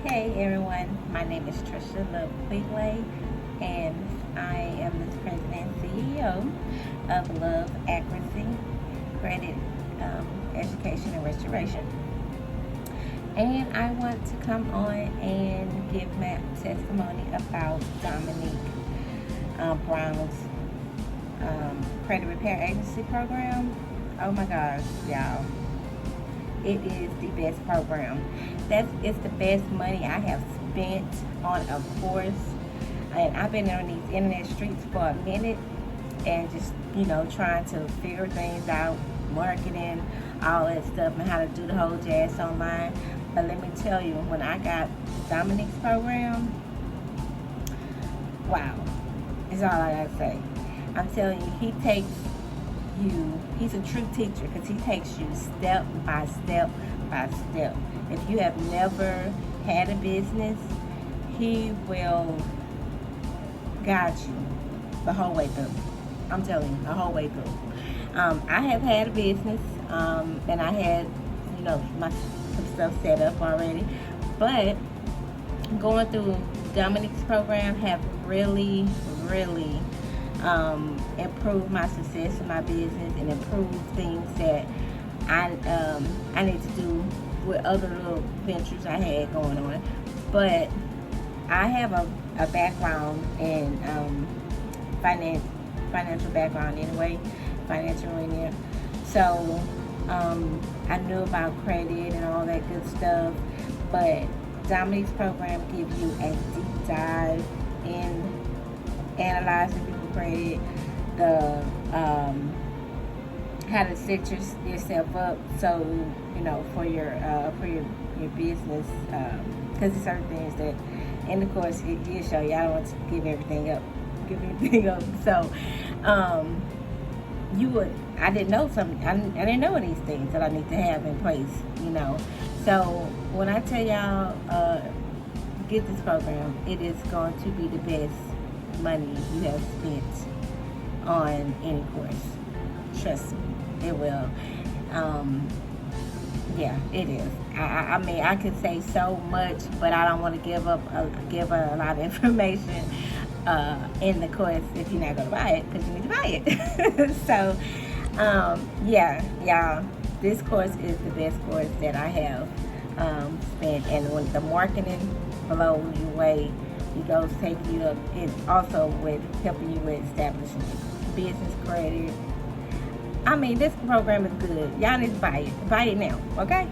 Hey everyone, my name is Tricia Love Queeglay, and I am the president and CEO of Love Accuracy Credit Education and Restoration. And I want to come on and give my testimony about Dominique Brown's credit repair agency program. Oh my gosh, y'all. It is the best program. It's the best money I have spent on a course. And I've been on these internet streets for a minute and just, trying to figure things out, marketing, all that stuff, and how to do the whole jazz online. But let me tell you, when I got Dominique's program, wow, is all I gotta say. I'm telling you, he's a true teacher because he takes you step by step by step. If you have never had a business, he will guide you the whole way through. I'm telling you, the whole way through. I have had a business, and I had, my some stuff set up already, but going through Dominique's program have really improve my success in my business and improve things that I need to do with other little ventures I had going on. But I have a background in financial background anyway, financial engineer. So I knew about credit and all that good stuff. But Dominique's program gives you a deep dive in analyzing people's credit, the how to set yourself up so for your business, because there's certain things that in the course it show you. I don't want to give everything up. So I didn't know something. I didn't know these things that I need to have in place. So when I tell y'all get this program, it is going to be the best money you have spent on any course. Trust me, it will. Yeah, it is. I mean, I could say so much, but I don't want to give a lot of information in the course if you're not going to buy it, because you need to buy it. So, yeah, y'all, this course is the best course that I have spent, and when the marketing blows you away, it goes take you up, and also with helping you with establishing business credit. I mean, this program is good. Y'all need to buy it. Buy it now, okay?